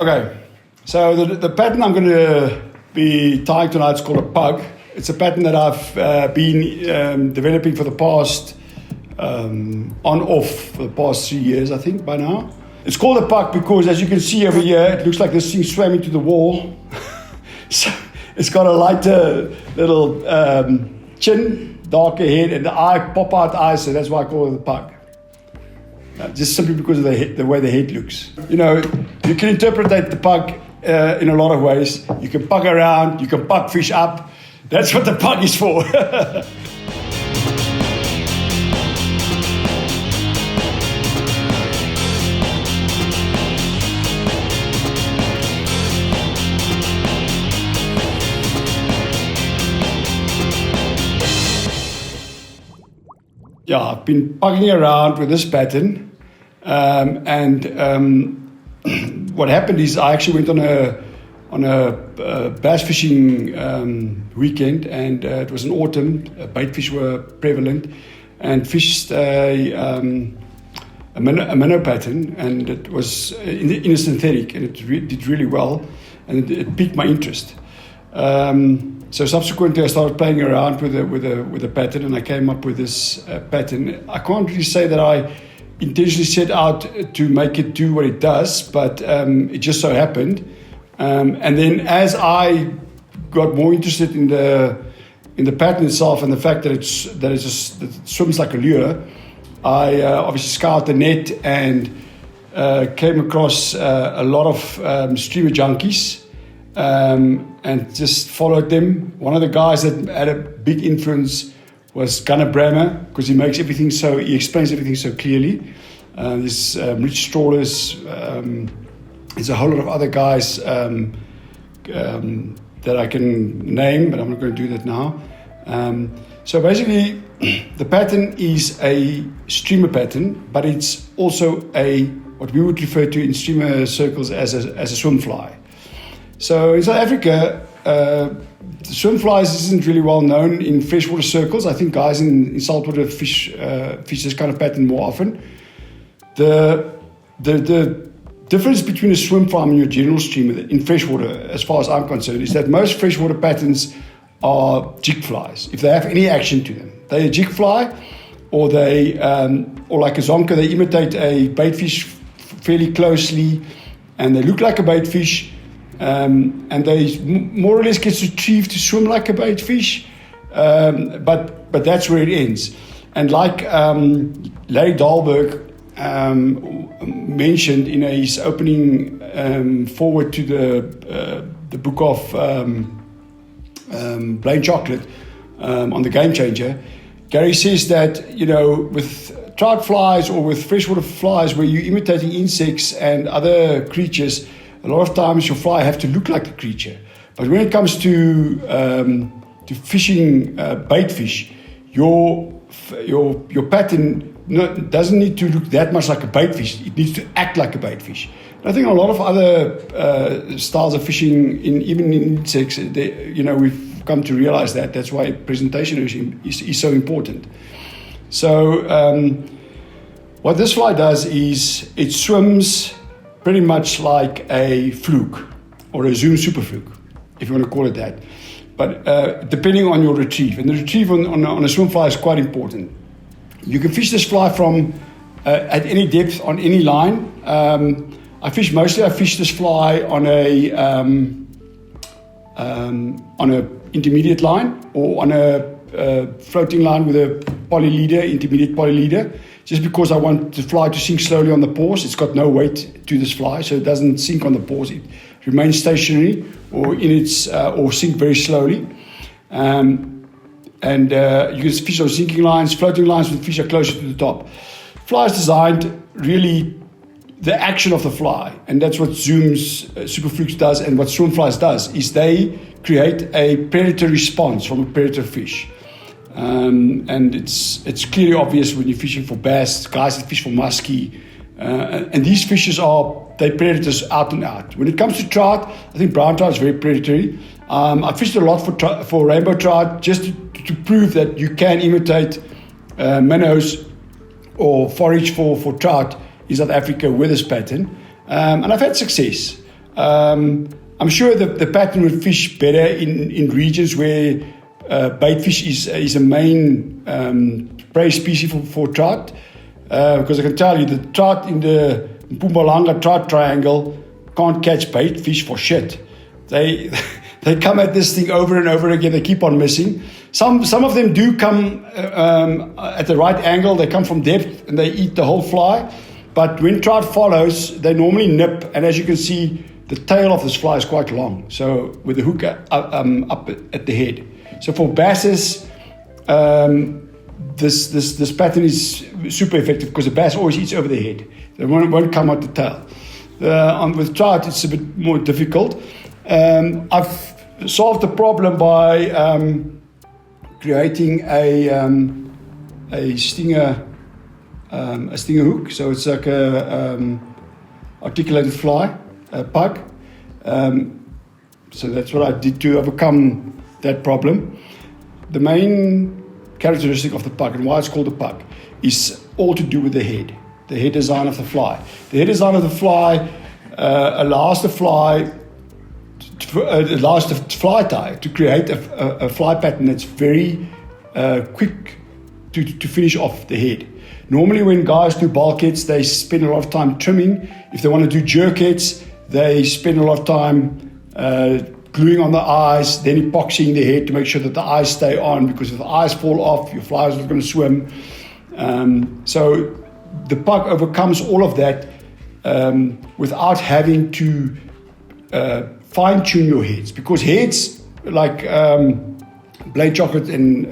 Okay, so the pattern I'm going to be tying tonight is called a pug. It's a pattern that I've been developing for the past, on-off for the past 3 years, I think, by now. It's called a pug because, as you can see over here, it looks like this thing swam into the wall. So it's got a lighter little chin, darker head, and the eye, pop-out eyes, so that's why I call it a pug. Just simply because of the way the head looks. You know, you can interpret the pug in a lot of ways. You can pug around, you can pug fish up. That's what the pug is for. Yeah, I've been pugging around with this pattern. What happened is I actually went on a bass fishing weekend, and it was in autumn. Baitfish were prevalent, and fished a minnow pattern, and it was in a synthetic, and it did really well, and it piqued my interest. So subsequently, I started playing around with the pattern, and I came up with this pattern. I can't really say that I intentionally set out to make it do what it does, but it just so happened. And then, as I got more interested in the pattern itself and the fact that it swims like a lure, I obviously scoured the net and came across a lot of streamer junkies. And just followed them. One of the guys that had a big influence was Gunnar Brammer, because he explains everything so clearly. There's Rich Strawlers, there's a whole lot of other guys that I can name, but I'm not going to do that now. So basically, the pattern is a streamer pattern, but it's also what we would refer to in streamer circles as a swim fly. So in South Africa, swim flies isn't really well known in freshwater circles. I think guys in saltwater fish this kind of pattern more often. The difference between a swim fly and your general streamer in freshwater, as far as I'm concerned, is that most freshwater patterns are jig flies, if they have any action to them. They're a jig fly, or or like a zonker, they imitate a baitfish fairly closely, and they look like a baitfish. And they more or less get retrieved to swim like a baitfish, but that's where it ends. And like Larry Dahlberg mentioned in his opening forward to the book of Plain Chocolate on the Game Changer, Gary says that, you know, with trout flies or with freshwater flies where you're imitating insects and other creatures, a lot of times your fly have to look like the creature. But when it comes to fishing baitfish, your pattern doesn't need to look that much like a baitfish. It needs to act like a baitfish. And I think a lot of other styles of fishing, even in insects, we've come to realize that. That's why presentation is so important. So what this fly does is it swims pretty much like a fluke or a Zoom super fluke, if you want to call it that. But depending on your retrieve, and the retrieve on a swim fly is quite important. You can fish this fly from at any depth on any line. I fish this fly on a intermediate line or on a floating line with a intermediate polyleader. Just because I want the fly to sink slowly on the pores. It's got no weight to this fly, so it doesn't sink on the pores. It remains stationary or sink very slowly. And you can fish on sinking lines, floating lines with fish are closer to the top. Fly is designed really the action of the fly, and that's what Zoom's super flukes does, and what swim flies does is they create a predator response from a predator fish. And it's clearly obvious when you're fishing for bass, guys that fish for muskie, and these fishes they're predators out and out. When it comes to trout, I think brown trout is very predatory. I fished a lot for rainbow trout just to prove that you can imitate minnows or forage for trout in South Africa with this pattern. And I've had success. I'm sure that the pattern would fish better in regions where baitfish is a main prey species for trout. Because I can tell you, the trout in the Mpumalanga trout triangle can't catch baitfish for shit. They come at this thing over and over again. They keep on missing. Some of them do come at the right angle. They come from depth and they eat the whole fly. But when trout follows, they normally nip. And as you can see, the tail of this fly is quite long. So with the hook up at the head. So for basses, this pattern is super effective because the bass always eats over the head. They won't come out the tail. With trout, it's a bit more difficult. I've solved the problem by creating a stinger hook. So it's like a articulated fly, a pug. So that's what I did to overcome that problem. The main characteristic of the pug and why it's called a pug is all to do with the head design of the fly. The head design of the fly allows the fly tie to create a fly pattern that's very quick to finish off the head. Normally when guys do bulkheads, they spend a lot of time trimming. If they want to do jerk heads, they spend a lot of time gluing on the eyes, then epoxying the head to make sure that the eyes stay on, because if the eyes fall off, your fly is not going to swim. So the pug overcomes all of that without having to fine-tune your heads, because heads, like Blade Chocolate and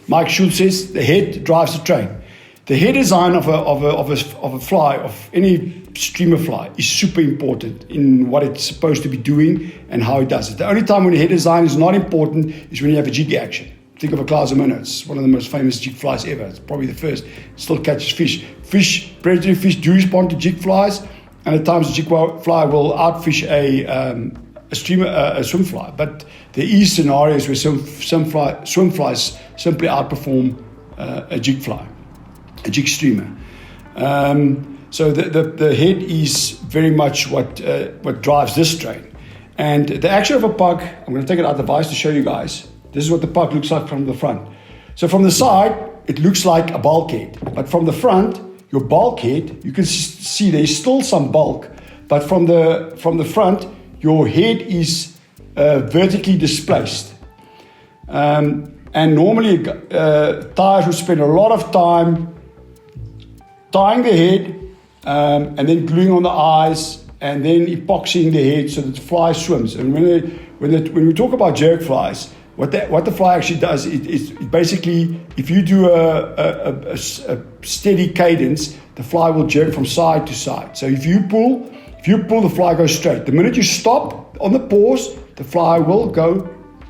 Mike Schultz says, the head drives the train. The head design of a fly, of any streamer fly, is super important in what it's supposed to be doing and how it does it. The only time when the head design is not important is when you have a jig action. Think of a Clausemina. It's one of the most famous jig flies ever. It's probably the first. It still catches fish. Predatory fish do respond to jig flies, and at times a jig fly will outfish a swim fly. But there is scenarios where swim flies simply outperform a jig fly, a jig streamer. So the head is very much what drives this train. And the action of a pug, I'm going to take it out of the vise to show you guys. This is what the pug looks like from the front. So from the side, it looks like a bulkhead. But from the front, your bulkhead, you can see there's still some bulk. But from the front, your head is vertically displaced. And normally, tyers would spend a lot of time tying the head and then gluing on the eyes and then epoxying the head so that the fly swims. And when we talk about jerk flies, what the fly actually does is basically, if you do a steady cadence, the fly will jerk from side to side. So if you pull, the fly goes straight. The minute you stop on the pause, the fly will go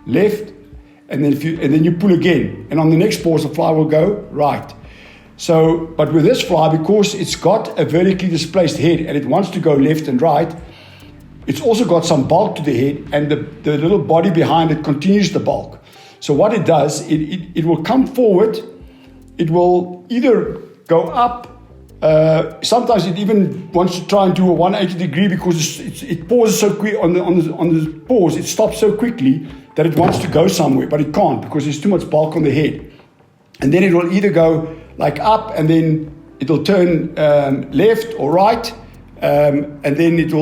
left, and then you pull again. And on the next pause, the fly will go right. So, but with this fly, because it's got a vertically displaced head and it wants to go left and right, it's also got some bulk to the head, and the little body behind it continues the bulk. So what it does, it will come forward. It will either go up. Sometimes it even wants to try and do a 180 degree because it pauses so quick on the pause. It stops so quickly that it wants to go somewhere, but it can't because there's too much bulk on the head. And then it will either go like up, and then it will turn left or right. And then it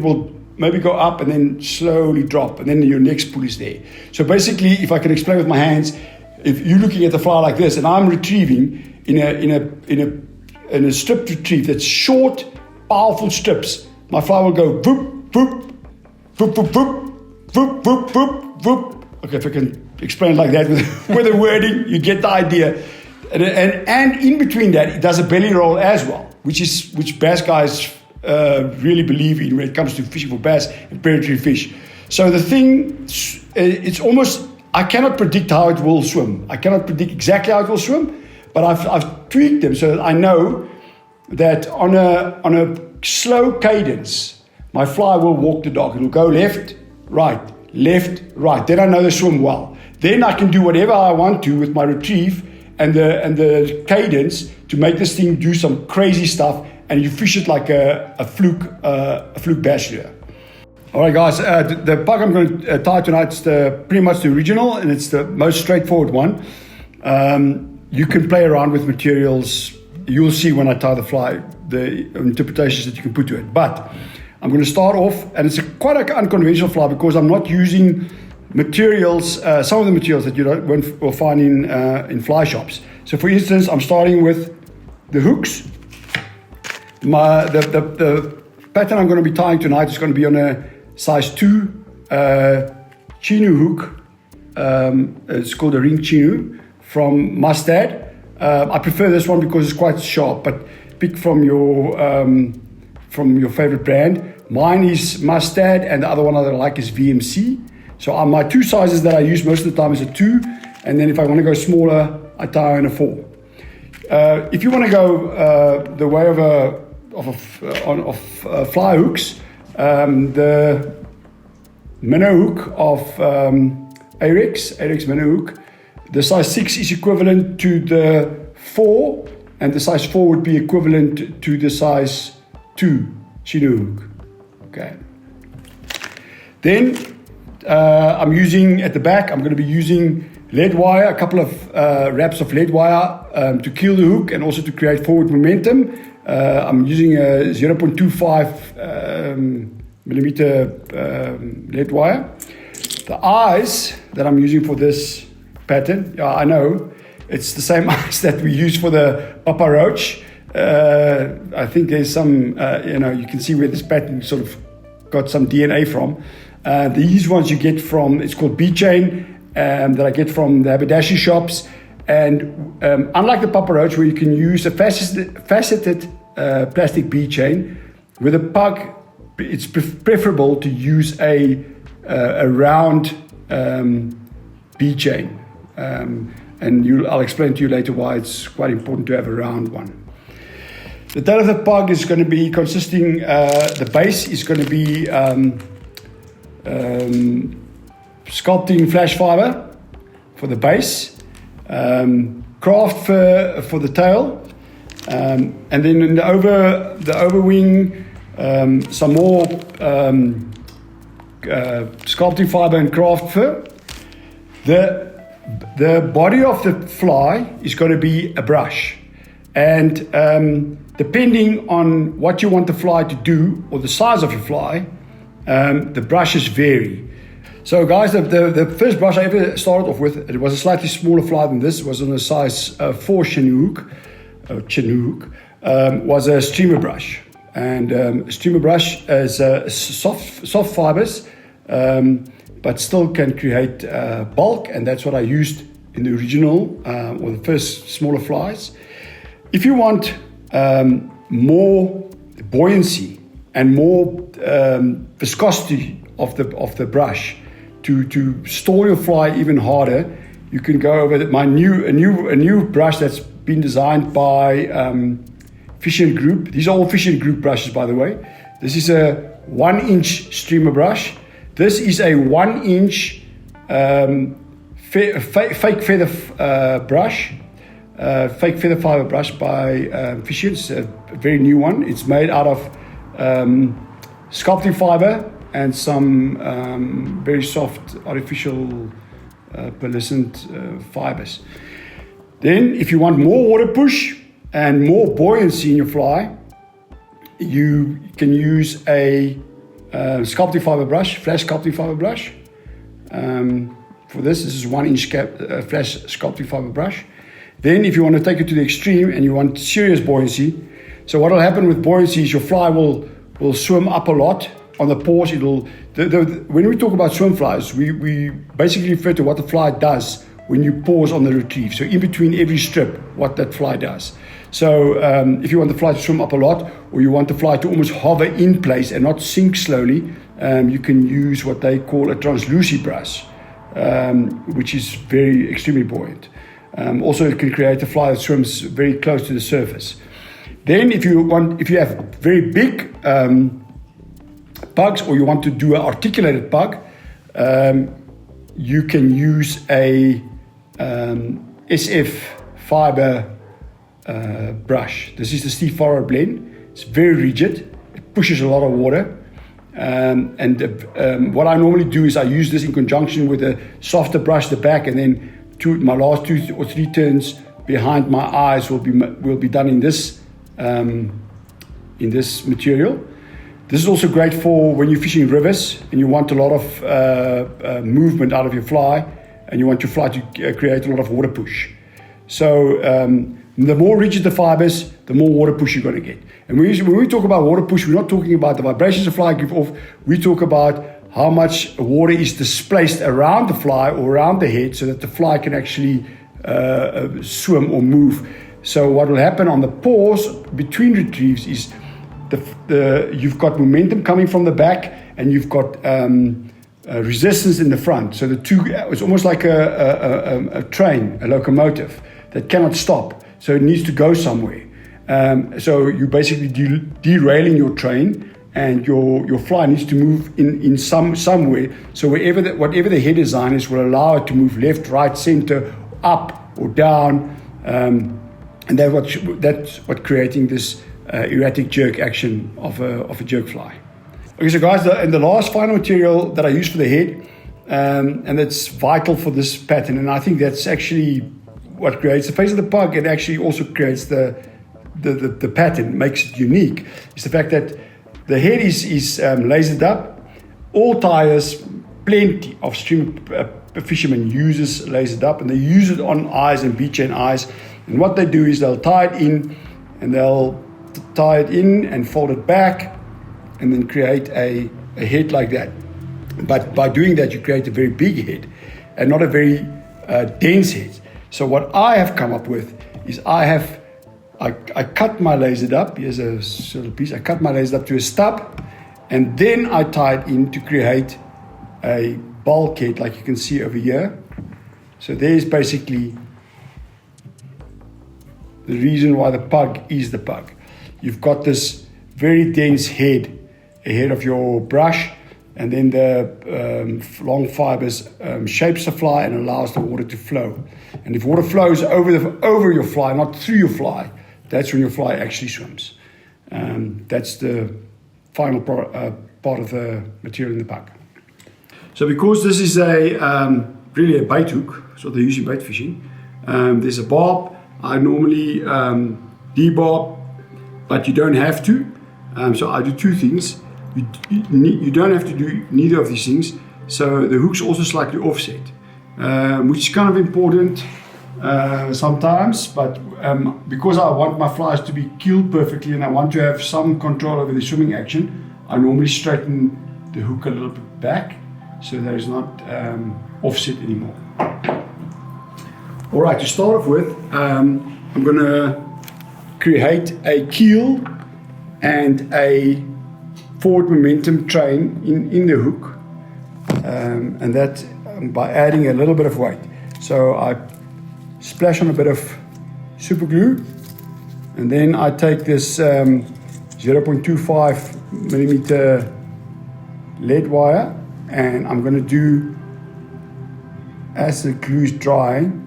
will maybe go up and then slowly drop, and then your next pull is there. So basically, if I can explain with my hands, if you're looking at the fly like this, and I'm retrieving in a strip retrieve that's short, powerful strips, my fly will go whoop, whoop, whoop, whoop, whoop, whoop, whoop, whoop, whoop. Okay, if I can explain it like that with the wording, you get the idea. And in between that, it does a belly roll as well, which bass guys really believe in when it comes to fishing for bass and predatory fish. So the thing, it's almost, I cannot predict how it will swim. I cannot predict exactly how it will swim, but I've tweaked them so that I know that on a slow cadence, my fly will walk the dog. It will go left, right. Then I know they swim well. Then I can do whatever I want to with my retrieve and the cadence to make this thing do some crazy stuff and you fish it like a fluke bass lure. All right, guys, the pug I'm going to tie tonight is pretty much the original, and it's the most straightforward one. You can play around with materials. You'll see when I tie the fly, the interpretations that you can put to it. But I'm going to start off, and it's quite an unconventional fly because I'm not using materials, some of the materials that you will find in fly shops. So for instance, I'm starting with the hooks. The pattern I'm going to be tying tonight is going to be on a size 2 Chinu hook. It's called a ring Chinu from Mustad. I prefer this one because it's quite sharp, but pick from your favorite brand. Mine is Mustad, and the other one that I like is VMC. So my 2 sizes that I use most of the time is a 2, and then if I want to go smaller, I tie on a 4. If you want to go the way of fly hooks, the minnow hook of Arex minnow hook, the size 6 is equivalent to the 4, and the size 4 would be equivalent to the size 2 Chinu hook. Okay. Then I'm using at the back, I'm going to be using lead wire, a couple of wraps of lead wire to kill the hook and also to create forward momentum. I'm using a 0.25 millimeter lead wire. The eyes that I'm using for this pattern, I know, it's the same eyes that we use for the Papa Roach. I think there's some, you can see where this pattern sort of got some DNA from. These ones you get from, it's called bead chain, that I get from the haberdashery shops. And unlike the Papa Roach, where you can use a faceted plastic bead chain, with a pug, it's preferable to use a round bead chain. And I'll explain to you later why it's quite important to have a round one. The tail of the pug is going to be consisting, the base is going to be Sculpting flash fibre for the base, craft fur for the tail, and then in the overwing, some more sculpting fibre and craft fur. The body of the fly is going to be a brush, and depending on what you want the fly to do or the size of your fly, the brushes vary. So guys, the first brush I ever started off with, it was a slightly smaller fly than this. It was on a size 4 Chinu hook, was a streamer brush. And a streamer brush is soft fibers, but still can create bulk, and that's what I used in the original, or the first smaller flies. If you want more buoyancy and more viscosity of the brush to store your fly even harder, you can go over a new brush that's been designed by Fish & Group. These are all Fish & Group brushes, by the way. This is a 1-inch streamer brush. This is a 1-inch fake feather brush. Fake feather fiber brush by Fish. It's a very new one. It's made out of sculpting fiber and some very soft artificial pearlescent fibers. Then if you want more water push and more buoyancy in your fly, you can use a sculpting fiber brush, flash sculpting fiber brush. For this is 1-inch flash sculpting fiber brush. Then if you want to take it to the extreme and you want serious buoyancy, so what will happen with buoyancy is your fly will swim up a lot on the pause. When we talk about swim flies, we basically refer to what the fly does when you pause on the retrieve. So in between every strip, what that fly does. So if you want the fly to swim up a lot, or you want the fly to almost hover in place and not sink slowly, you can use what they call a translucent brush, which is extremely buoyant. Also, it can create a fly that swims very close to the surface. Then if you have very big pugs, or you want to do an articulated pug, you can use a SF fiber brush. This is the Steve Farrar blend. It's very rigid. It pushes a lot of water. What I normally do is I use this in conjunction with a softer brush at the back, and then my last 2 or 3 turns behind my eyes will be done in this material. This is also great for when you're fishing rivers and you want a lot of movement out of your fly, and you want your fly to create a lot of water push. So the more rigid the fibers, the more water push you're going to get. And when we talk about water push, we're not talking about the vibrations the fly give off. We talk about how much water is displaced around the fly or around the head so that the fly can actually swim or move. So what will happen on the pause between retrieves is you've got momentum coming from the back, and you've got resistance in the front. So the two, it's almost like a train, a locomotive that cannot stop. So it needs to go somewhere. So you basically derailing your train, and your fly needs to move in somewhere. So whatever the head design is will allow it to move left, right, center, up or down, and that's what creating this erratic jerk action of a jerk fly. Okay, so guys, the last final material that I use for the head, and that's vital for this pattern, and I think that's actually what creates the face of the pug, and actually also creates the pattern, makes it unique, is the fact that the head is lasered up. All tyers, plenty of stream fishermen uses lasered up, and they use it on eyes and beach chain eyes. And what they do is they'll tie it in, and they'll tie it in and fold it back, and then create a head like that. But by doing that, you create a very big head and not a very dense head. So what I have come up with is I cut my lasered up. Here's a little piece. I cut my lasered up to a stub, and then I tie it in to create a bulkhead like you can see over here. So there's basically the reason why the pug is the pug. You've got this very dense head ahead of your brush, and then the long fibers shapes the fly and allows the water to flow. And if water flows over your fly, not through your fly, that's when your fly actually swims. That's the final part of the material in the pug. So because this is really a bait hook, so they're using bait fishing, there's a barb. I normally debarb, but you don't have to. So I do 2 things. You don't have to do neither of these things. So the hook's also slightly offset, which is kind of important sometimes, but because I want my flies to be killed perfectly and I want to have some control over the swimming action, I normally straighten the hook a little bit back so that it's not offset anymore. All right, to start off with, I'm going to create a keel and a forward momentum train in the hook, and that by adding a little bit of weight. So I splash on a bit of super glue, and then I take this 0.25 millimeter lead wire, and I'm going to do, as the glue is drying,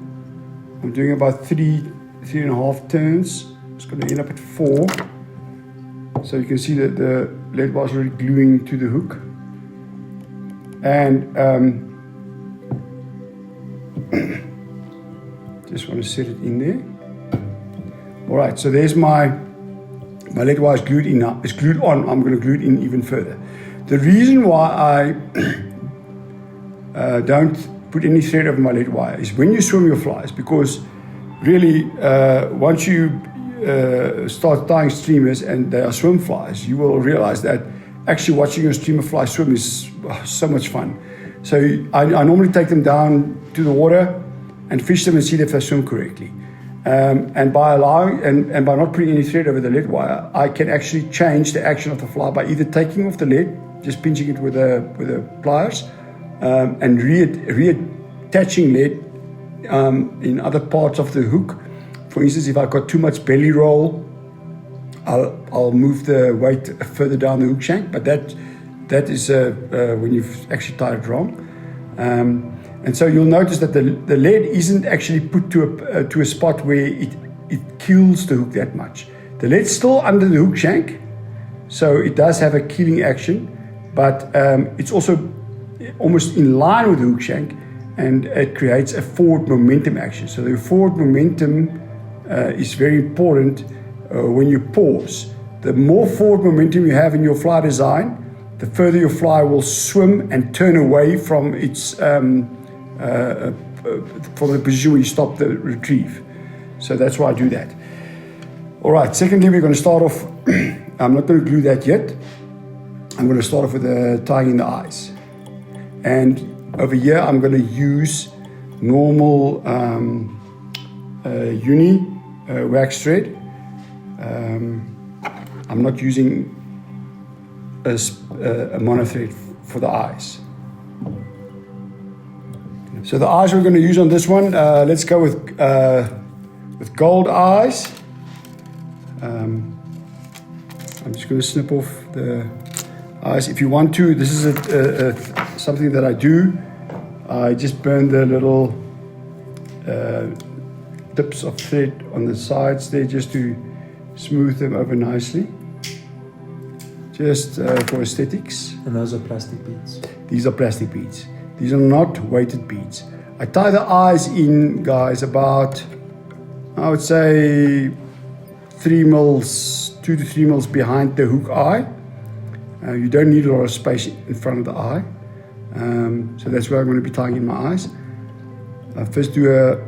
I'm doing about 3.5 turns. It's going to end up at 4. So you can see that the lead wire is already gluing to the hook. And just want to set it in there. All right, so there's my lead wire is glued in now. It's glued on. I'm going to glue it in even further. The reason why I don't put any thread over my lead wire is when you swim your flies, because really once you start tying streamers and they are swim flies, you will realize that actually watching a streamer fly swim is so much fun. So I normally take them down to the water and fish them and see if they swim correctly. And by allowing and by not putting any thread over the lead wire, I can actually change the action of the fly by either taking off the lead, just pinching it with a pliers, and reattaching lead in other parts of the hook. For instance, if I've got too much belly roll, I'll move the weight further down the hook shank, but that is when you've actually tied it wrong. And so you'll notice that the lead isn't actually put to a spot where it kills the hook that much. The lead's still under the hook shank, so it does have a keeling action, but it's also almost in line with the hook shank, and it creates a forward momentum action. So the forward momentum is very important when you pause. The more forward momentum you have in your fly design, the further your fly will swim and turn away from its from the position where you stop the retrieve. So that's why I do that. All right, secondly, we're going to start off, I'm not going to glue that yet. I'm going to start off with tying in the eyes. And over here, I'm going to use normal uni wax thread. I'm not using a mono thread for the eyes. So the eyes we're going to use on this one, let's go with gold eyes. I'm just going to snip off the eyes. If you want to, this is something that I do. I just burn the little tips of thread on the sides there just to smooth them over nicely. Just for aesthetics. And those are plastic beads? These are plastic beads. These are not weighted beads. I tie the eyes in, guys, about, I would say, 2 to 3 mils behind the hook eye. You don't need a lot of space in front of the eye. So that's where I'm going to be tying in my eyes. I first do a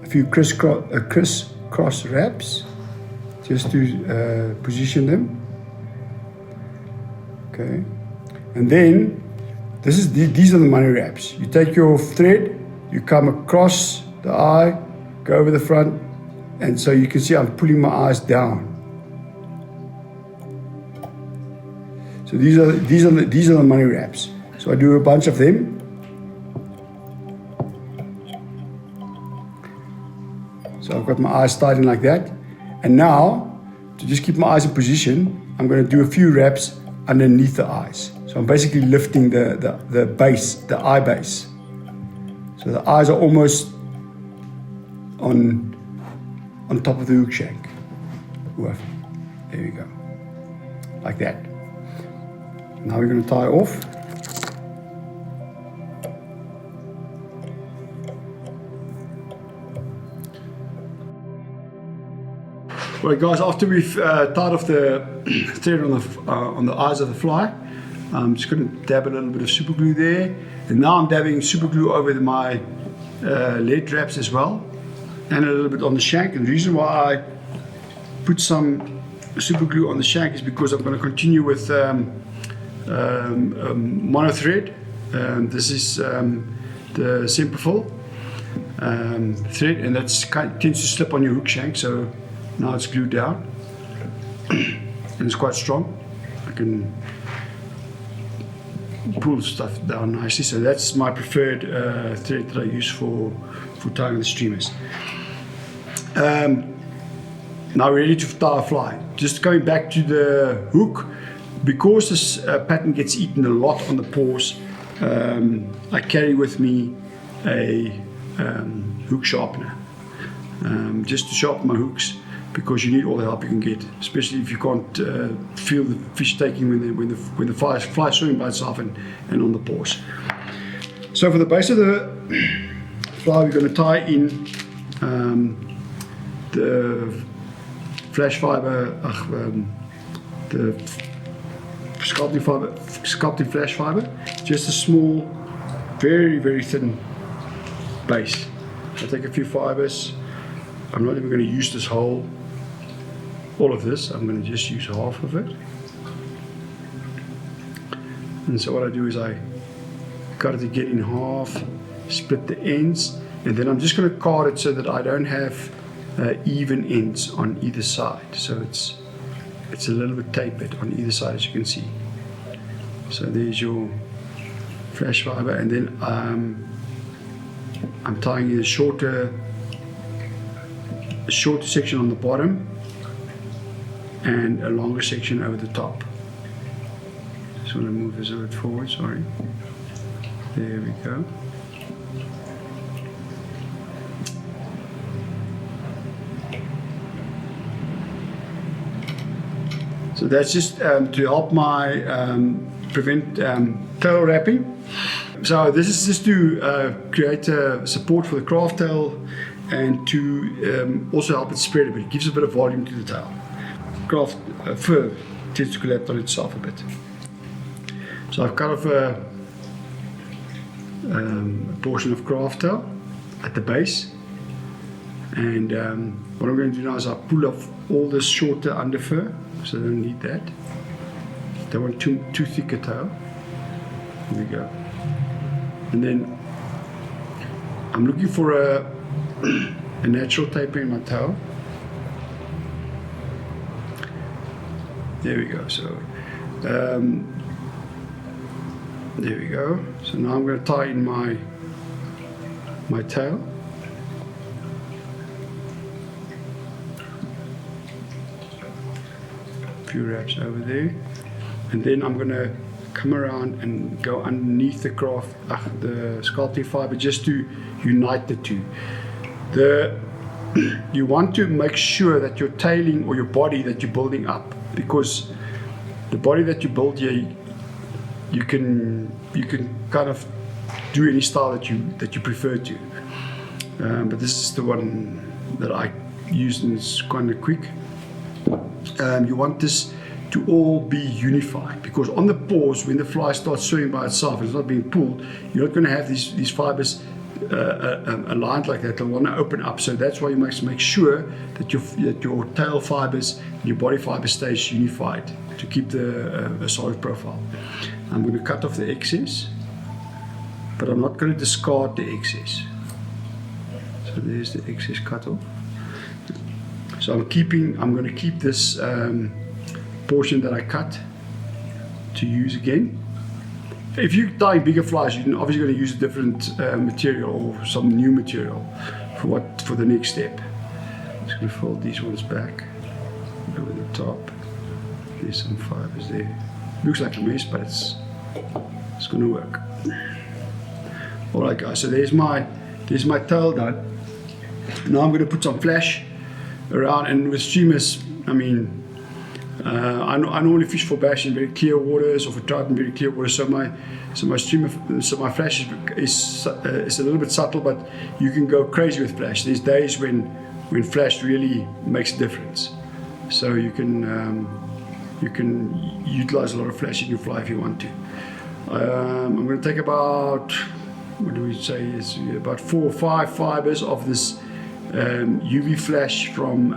few crisscross wraps just to position them. Okay, and then these are the money wraps. You take your thread, you come across the eye, go over the front, and so you can see I'm pulling my eyes down. So these are the money wraps. So I do a bunch of them. So I've got my eyes tied in like that. And now, to just keep my eyes in position, I'm going to do a few wraps underneath the eyes. So I'm basically lifting the base, the eye base. So the eyes are almost on top of the hook shank. There we go. Like that. Now we're going to tie off. Right, guys, after we've tied off the thread on the eyes of the fly, I'm just going to dab a little bit of super glue there. And now I'm dabbing super glue over my lead wraps as well, and a little bit on the shank. And the reason why I put some super glue on the shank is because I'm going to continue with mono thread. This is the Semperfil thread, and that tends to slip on your hook shank. So now it's glued down, and it's quite strong. I can pull stuff down nicely. So that's my preferred thread that I use for tying the streamers. Now we're ready to tie a fly. Just going back to the hook, because this pattern gets eaten a lot on the paws, I carry with me a hook sharpener, just to sharpen my hooks, because you need all the help you can get, especially if you can't feel the fish taking when the fly is swimming by itself and on the paws. So for the base of the fly, we're going to tie in the flash fiber, the sculpting flash fiber, just a small, very, very thin base. I'll take a few fibers. I'm not even going to use this all of this. I'm going to just use half of it. And so what I do is I cut it again in half, split the ends, and then I'm just going to card it so that I don't have even ends on either side. So it's a little bit tapered on either side, as you can see. So there's your flash fiber, and then I'm tying in a shorter section on the bottom and a longer section over the top. Just want to move this a bit forward, sorry. There we go. So that's just to help my prevent tail wrapping. So this is just to create a support for the craft tail and to also help it spread a bit. It gives a bit of volume to the tail. Craft fur tends to collapse on itself a bit. So I've cut off a portion of craft tail at the base, and what I'm going to do now is I'll pull off all this shorter under fur, so I don't need that. Don't want too thick a tail. Here we go. And then I'm looking for a natural taper in my tail. There we go. So there we go. So now I'm going to tie in my tail. A few wraps over there, and then I'm going to come around and go underneath the the sculpting fiber, just to unite the two. You want to make sure that your tailing or your body that you're building up, because the body that you build here, you can kind of do any style that you prefer to. But this is the one that I use, and it's kind of quick. You want this to all be unified, because on the pause, when the fly starts swimming by itself, it's not being pulled, you're not going to have these fibers aligned like that. They'll want to open up. So that's why you must make sure that your tail fibers and your body fiber stays unified to keep a solid profile. I'm going to cut off the excess, but I'm not going to discard the excess. So there's the excess cut off. So I'm going to keep this portion that I cut to use again. If you're tying bigger flies, you're obviously going to use a different material or some new material for the next step. I'm just going to fold these ones back over the top. There's some fibers there. Looks like a mess, but it's going to work. All right, guys. So there's my tail done. Now I'm going to put some flash around, and with streamers, I mean, I normally fish for bass in very clear waters, or for trout in very clear waters. So my flash is a little bit subtle, but you can go crazy with flash. There's days when flash really makes a difference. So you can utilize a lot of flash in your fly if you want to. I'm going to take about, what do we say, is about 4 or 5 fibers of this UV flash from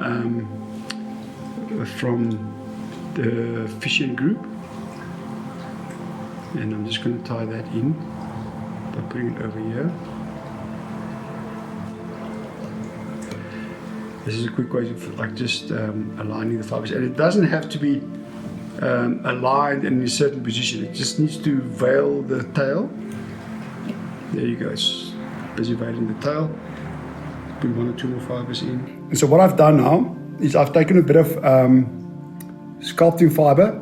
the fishing group, and I'm just going to tie that in by putting it over here. This is a quick way of like just aligning the fibers, and it doesn't have to be aligned in a certain position. It just needs to veil the tail. There you go. It's busy veiling the tail. Put 1 or 2 more fibers in. And so what I've done now is I've taken a bit of sculpting fiber.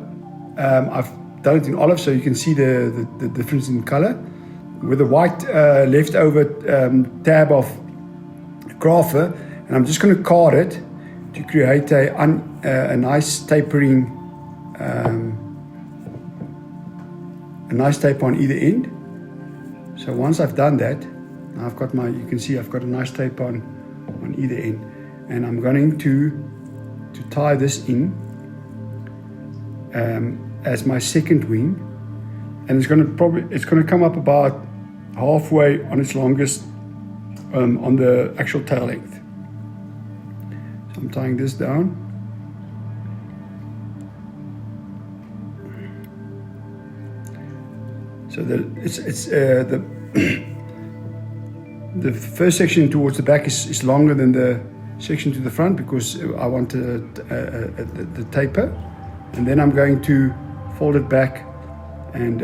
I've done it in olive, so you can see the difference in color. With a white leftover tab of craft fur, and I'm just going to card it to create a nice tapering, a nice tape on either end. So once I've done that, I've got you can see I've got a nice tape on either end, and I'm going to tie this in as my second wing, and it's going to come up about halfway on its longest on the actual tail length. So I'm tying this down. So the first section towards the back is longer than the section to the front, because I want the taper, and then I'm going to fold it back and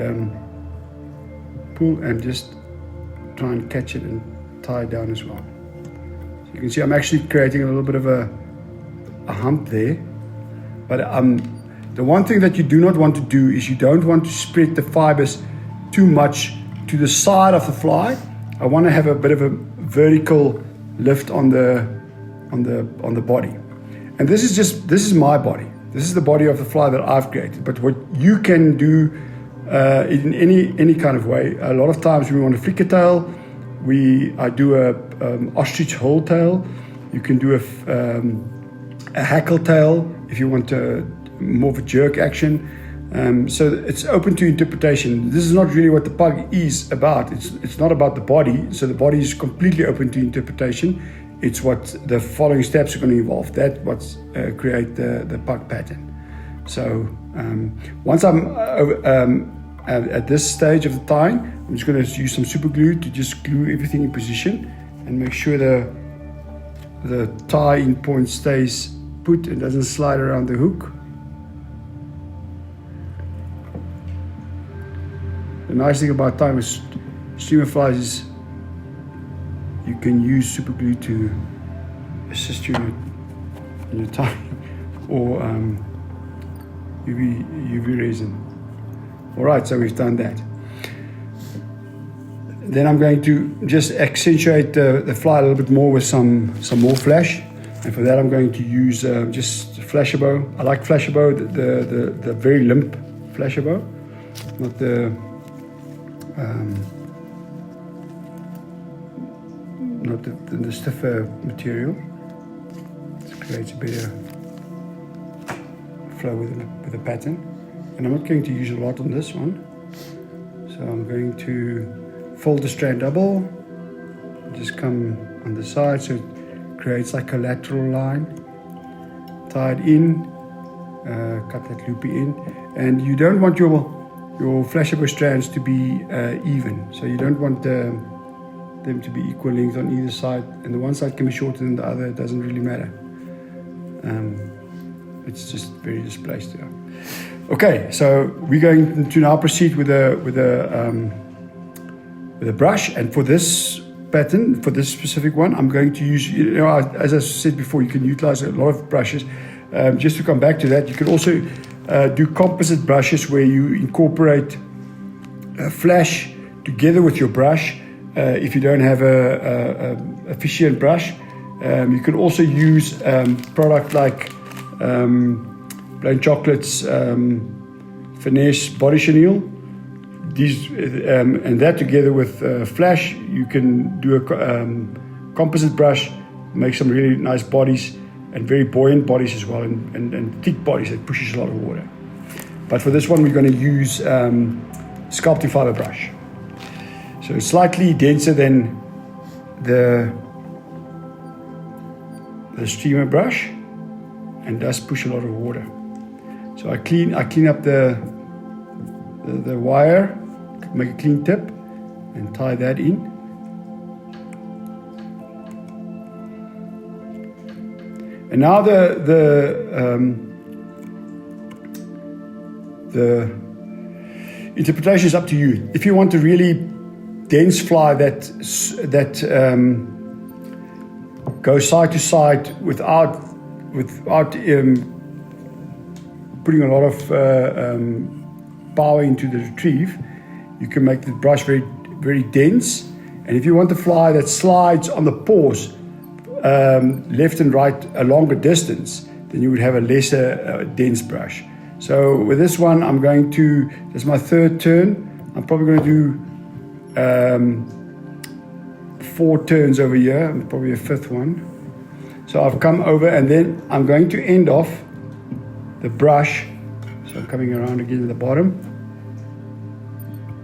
pull and just try and catch it and tie it down as well. So you can see I'm actually creating a little bit of a hump there, but the one thing that you do not want to do is you don't want to spread the fibers too much to the side of the fly. I want to have a bit of a vertical lift on the body, and this is my body. This is the body of the fly that I've created. But what you can do in any kind of way, a lot of times we want to flick a tail. I do a ostrich whole tail. You can do a hackle tail if you want more of a jerk action. So it's open to interpretation. This is not really what the pug is about. It's not about the body. So the body is completely open to interpretation. It's what the following steps are going to involve. That's what create the pug pattern. So once I'm at this stage of the tying, I'm just going to use some super glue to just glue everything in position and make sure the tie-in point stays put and doesn't slide around the hook. The nice thing about tying with streamer flies is you can use super glue to assist you in your tying, or UV resin. Alright, so we've done that. Then I'm going to just accentuate the fly a little bit more with some more flash, and for that I'm going to use just flasher bow. I like flasher bow, the very limp flasher bow, not the stiffer material. It creates a better flow with the pattern. And I'm not going to use a lot on this one, so I'm going to fold the strand double, just come on the side so it creates like a lateral line, tie it in, cut that loopy in, and you don't want your flasher bow strands to be even, so you don't want them to be equal length on either side, and the one side can be shorter than the other. It doesn't really matter. It's just very displaced here. Okay, so we're going to now proceed with a brush, and for this pattern, for this specific one, I'm going to use, as I said before, you can utilize a lot of brushes. Just to come back to that, you can also do composite brushes where you incorporate a flash together with your brush. If you don't have a efficient brush, you can also use product like Plain Chocolate's Finesse Body Chenille. These and that together with flash, you can do a composite brush, make some really nice bodies and very buoyant bodies as well, and thick bodies that pushes a lot of water. But for this one, we're going to use Sculpting fiber brush. So it's slightly denser than the streamer brush and does push a lot of water. So I clean up the wire, make a clean tip, and tie that in. And now the interpretation is up to you. If you want a really dense fly that goes side to side without putting a lot of power into the retrieve, you can make the brush very, very dense. And if you want the fly that slides on the paws left and right a longer distance, then you would have a lesser dense brush. So with this one, I'm going to, that's my third turn. I'm probably going to do 4 turns over here, and probably a 5th one. So I've come over, and then I'm going to end off the brush. So I'm coming around again to the bottom.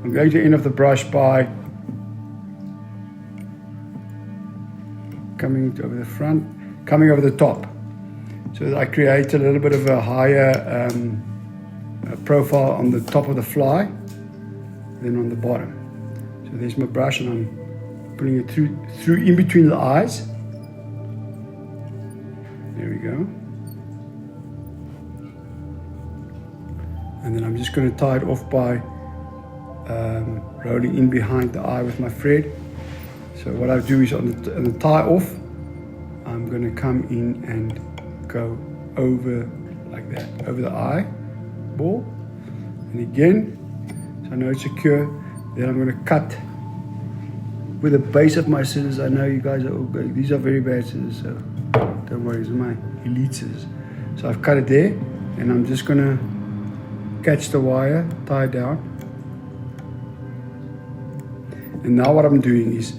I'm going to end off the brush by coming over the front, coming over the top, so that I create a little bit of a higher profile on the top of the fly than on the bottom. So there's my brush, and I'm putting it through in between the eyes. There we go. And then I'm just going to tie it off by rolling in behind the eye with my thread. So what I do is on the tie off, I'm going to come in and go over like that, over the eye ball. And again, so I know it's secure. Then I'm going to cut with the base of my scissors. I know you guys are all good. These are very bad scissors, so don't worry, these are my elite scissors. So I've cut it there, and I'm just gonna catch the wire, tie it down. And now what I'm doing is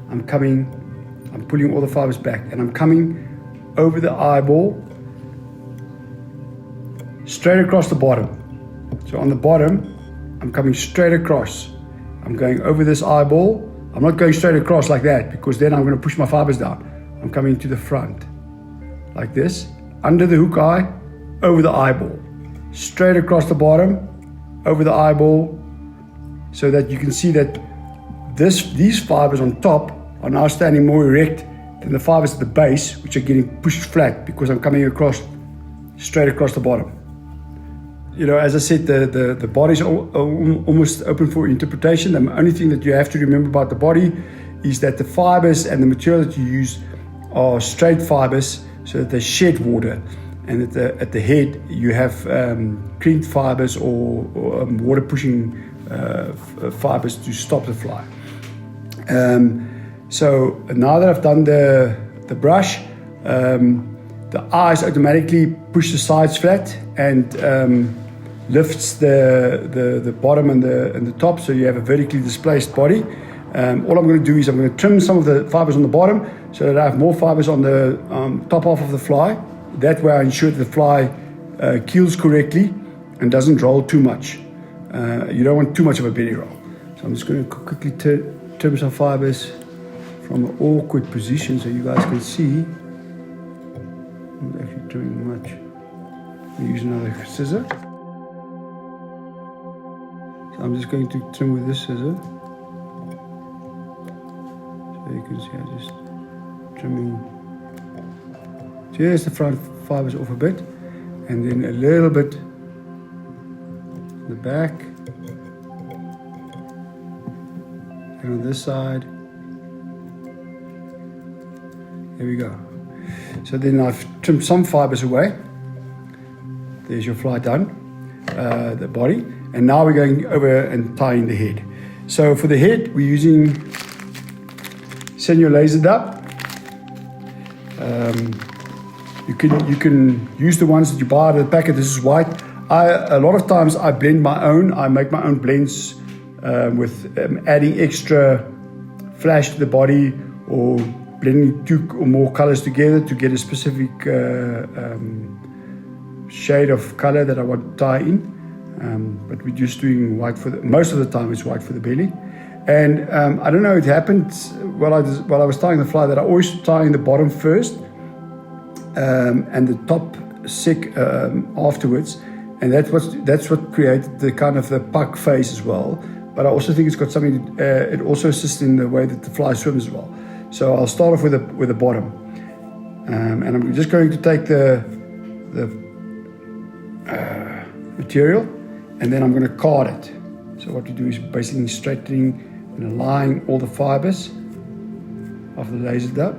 I'm pulling all the fibers back, and I'm coming over the eyeball straight across the bottom. So on the bottom, I'm coming straight across. I'm going over this eyeball. I'm not going straight across like that, because then I'm going to push my fibers down. I'm coming to the front like this, under the hook eye, over the eyeball, straight across the bottom, over the eyeball, so that you can see that these fibers on top are now standing more erect than the fibers at the base, which are getting pushed flat because I'm coming across, straight across the bottom. You know, as I said, the body's almost open for interpretation. The only thing that you have to remember about the body is that the fibers and the material that you use are straight fibers, so that they shed water. And at the head, you have crimped fibers or water pushing fibers to stop the fly. So now that I've done the brush, the eyes automatically push the sides flat and lifts the bottom and the top, so you have a vertically displaced body. All I'm going to do is I'm going to trim some of the fibers on the bottom so that I have more fibers on the top half of the fly. That way I ensure that the fly keels correctly and doesn't roll too much. You don't want too much of a belly roll. So I'm just going to quickly trim some fibers from an awkward position so you guys can see. I'm not actually trimming much. I'll use another scissor. So I'm just going to trim with this scissor. So you can see I'm just trimming just the front fibers off a bit, and then a little bit the back, and on this side. There we go. So then I've trimmed some fibers away. There's your fly done, the body. And now we're going over and tying the head. So for the head, we're using Senor laser dub. You can use the ones that you buy out of the packet. This is white. A lot of times I blend my own. I make my own blends with adding extra flash to the body, or blending 2 or more colors together to get a specific shade of color that I want to tie in. But we're just doing white for most of the time it's white for the belly. And I don't know, it happened while I was tying the fly that I always tie in the bottom first and the top afterwards, and that's what created the kind of the puck face as well. But I also think it's got something. It also assists in the way that the fly swims as well. So I'll start off with the bottom, and I'm just going to take the material, and then I'm going to card it. So what we do is basically straightening and aligning all the fibers of the laser dub.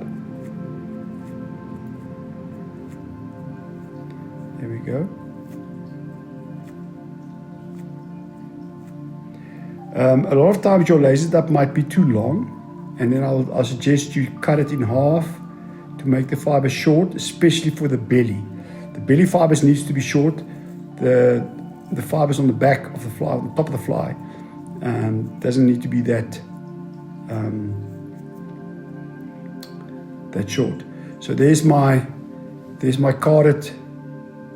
There we go. A lot of times your laser dub might be too long, and then I'll suggest you cut it in half to make the fiber short, especially for the belly. The belly fibers needs to be short. The fibers on the back of the fly, on the top of the fly, doesn't need to be that short. So there's my carded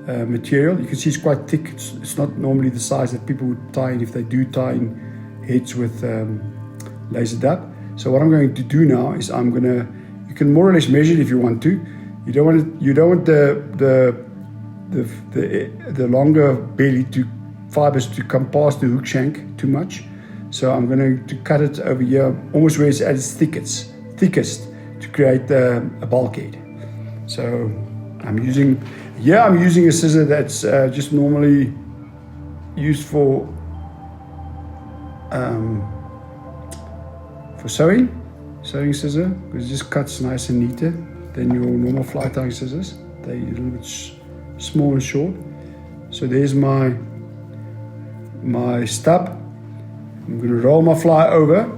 material. You can see it's quite thick. It's not normally the size that people would tie in if they do tie in heads with laser dub. So what I'm going to do now is you can more or less measure it if you want to. You don't want the longer belly fibers to come past the hook shank too much. So I'm going to cut it over here, almost where it's at its thickest to create a bulkhead. So I'm using a scissor that's just normally used for sewing scissor, because it just cuts nice and neater than your normal fly tying scissors. They're a little bit small and short. So there's my stub. I'm going to roll my fly over,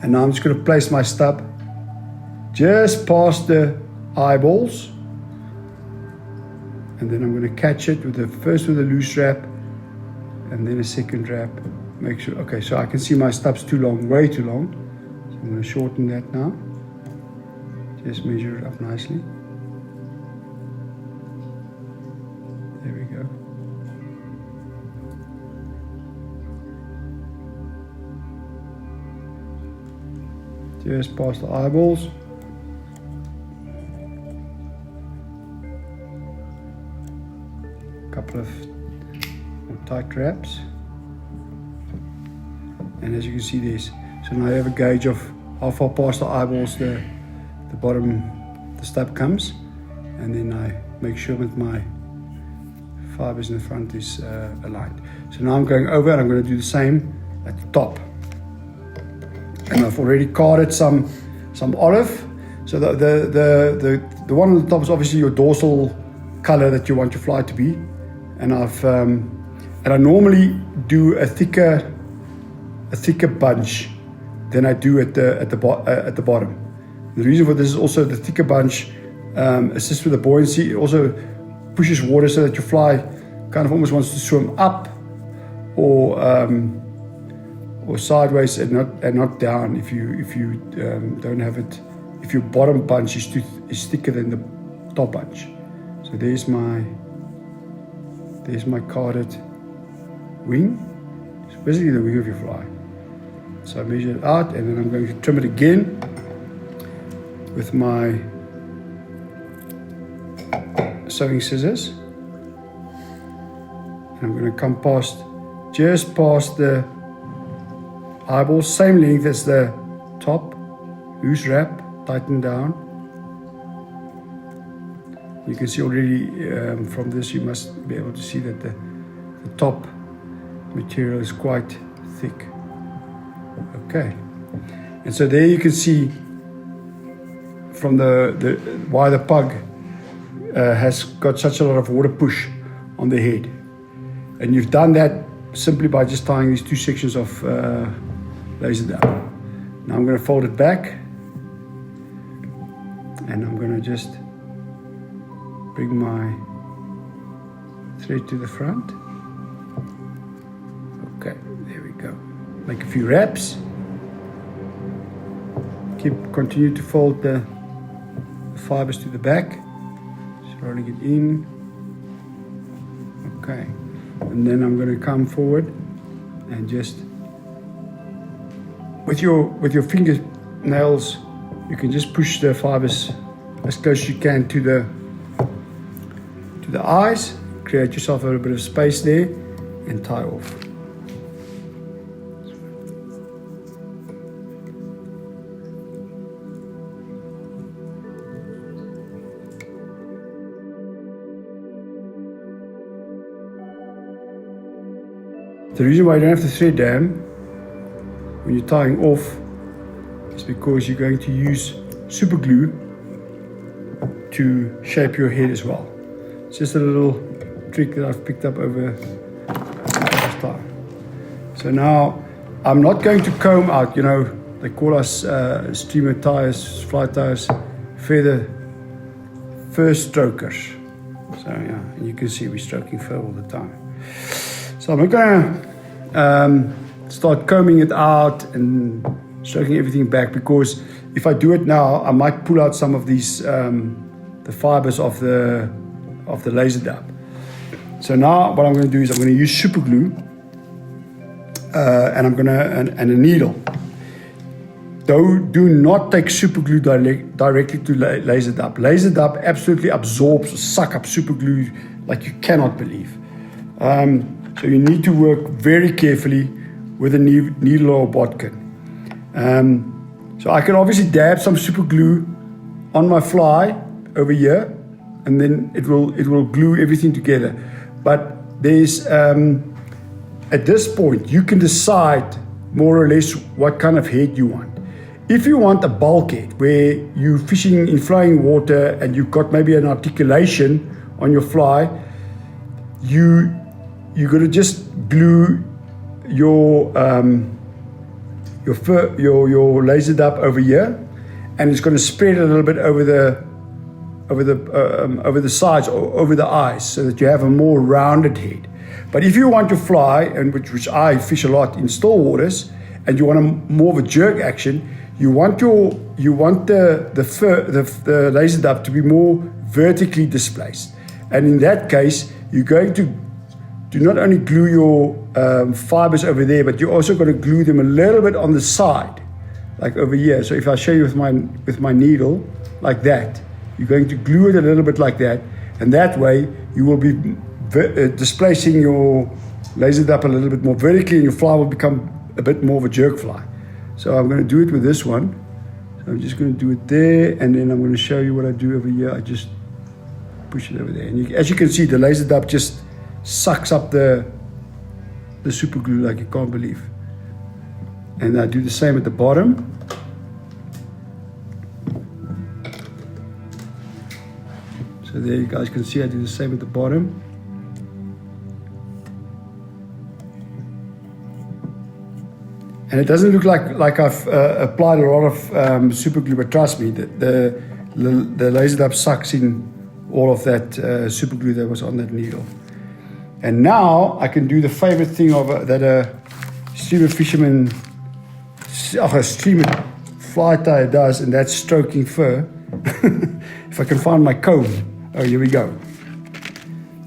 and now I'm just going to place my stub just past the eyeballs, and then I'm going to catch it with first with a loose wrap and then a second wrap. Make sure, okay, so I can see my stub's too long, way too long. So I'm going to shorten that now. Just measure it up nicely. There we go. Just past the eyeballs. Couple of more tight wraps. And as you can see this, so now I have a gauge of how far past the eyeballs the bottom, the stub comes. And then I make sure that my fibers in the front is aligned. So now I'm going over and I'm going to do the same at the top. And I've already carded some olive. So the one on the top is obviously your dorsal color that you want your fly to be. And I normally do a thicker bunch than I do at the bottom. The reason for this is also the thicker bunch assists with the buoyancy. It also pushes water so that your fly kind of almost wants to swim up or sideways and not down if you don't have it, if your bottom bunch is thicker than the top bunch. So there's my carded wing. It's basically the wing of your fly. So I measure it out and then I'm going to trim it again with my sewing scissors. And I'm going to come just past the eyeballs, same length as the top, loose wrap, tighten down. You can see already from this, you must be able to see that the top material is quite thick. Okay, and so there you can see from why the pug has got such a lot of water push on the head. And you've done that simply by just tying these two sections of laser dub. Now I'm going to fold it back and I'm going to just bring my thread to the front. Okay, there we go. Make a few wraps. Continue to fold the fibers to the back. Just rolling it in. Okay, and then I'm going to come forward and just with your fingernails, you can just push the fibers as close as you can to the eyes. Create yourself a little bit of space there and tie off. The reason why you don't have the thread dam when you're tying off is because you're going to use super glue to shape your head as well. It's just a little trick that I've picked up over this time. So now I'm not going to comb out, they call us streamer tires, fly tires, feather first strokers. So yeah, you can see we're stroking fur all the time. So I'm not going to start combing it out and stroking everything back, because if I do it now, I might pull out some of these the fibers of the laser dub. So now what I'm going to do is I'm going to use super glue and and a needle. Do not take super glue directly to laser dub. Laser dub absolutely absorbs or suck up super glue like you cannot believe. So you need to work very carefully with a needle or a bodkin. So I can obviously dab some super glue on my fly over here, and then it will glue everything together. But there's at this point you can decide more or less what kind of head you want. If you want a bulkhead where you're fishing in flowing water and you've got maybe an articulation on your fly, you're going to just glue your laser dub over here, and it's going to spread a little bit over over the sides or over the eyes, so that you have a more rounded head. But if you want to fly, and which I fish a lot in still waters, and you want more of a jerk action, you want the laser dub to be more vertically displaced. And in that case, you're going to do not only glue your fibers over there, but you're also going to glue them a little bit on the side, like over here. So if I show you with my needle, like that, you're going to glue it a little bit like that, and that way you will be displacing your laser dub a little bit more vertically, and your fly will become a bit more of a jerk fly. So I'm going to do it with this one. So I'm just going to do it there, and then I'm going to show you what I do over here. I just push it over there, and as you can see, the laser dub just sucks up the super glue like you can't believe. And I do the same at the bottom. So there you guys can see I do the same at the bottom. And it doesn't look like I've applied a lot of super glue, but trust me, the laser dub sucks in all of that super glue that was on that needle. And now I can do the favorite thing that a streamer fisherman, a streamer fly tyer does, and that's stroking fur. If I can find my comb. Oh, here we go.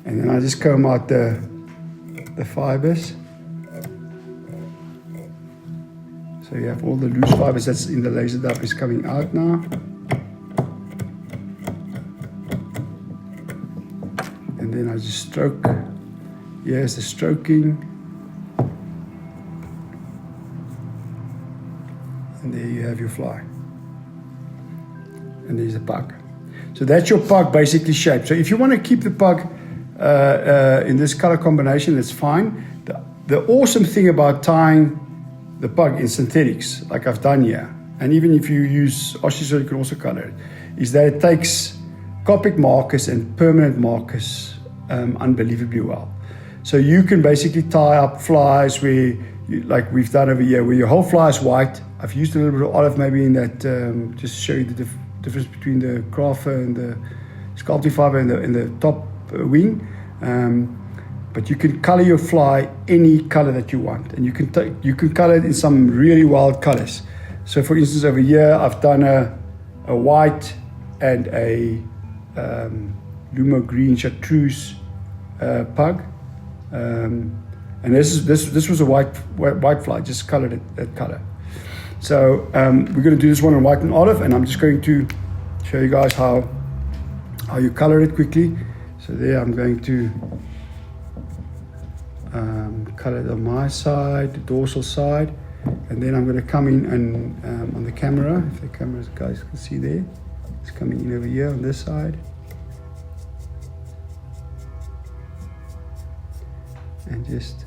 And then I just comb out the fibers. So you have all the loose fibers that's in the laser dub is coming out now. And then I just stroke. Here's the stroking. And there you have your fly. And there's the pug. So that's your pug basically shaped. So if you want to keep the pug in this color combination, that's fine. The awesome thing about tying the pug in synthetics, like I've done here, and even if you use Oshie, you can also color it, is that it takes Copic markers and permanent markers unbelievably well. So you can basically tie up flies where, like we've done over here, where your whole fly is white. I've used a little bit of olive maybe in that, just to show you the difference between the craft and the sculpting fiber and the top wing. But you can color your fly any color that you want, and you can color it in some really wild colors. So for instance, over here I've done a white and a Lumo green chartreuse pug, and this was a white fly, just colored it that color. So we're going to do this one in white and olive, and I'm just going to show you guys how you color it quickly. So there I'm going to color it on my side, the dorsal side, and then I'm going to come in and on the camera, if the camera guys can see there, it's coming in over here on this side, and just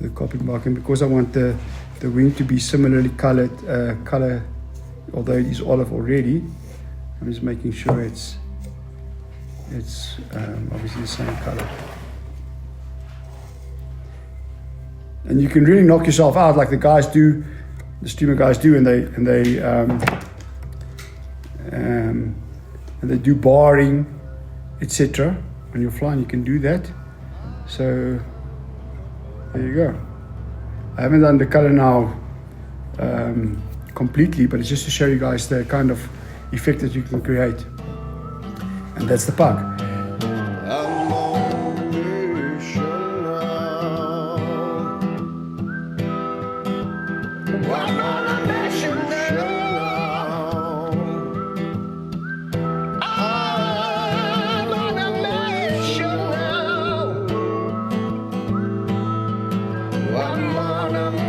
the copy marking, because I want the wing to be similarly colored, although it is olive already. I'm just making sure it's obviously the same color. And you can really knock yourself out like the guys do, the streamer guys do, and they do barring, etc. on your fly, and you can do that. So there you go. I haven't done the color now completely, but it's just to show you guys the kind of effect that you can create. And that's the pug. Wow.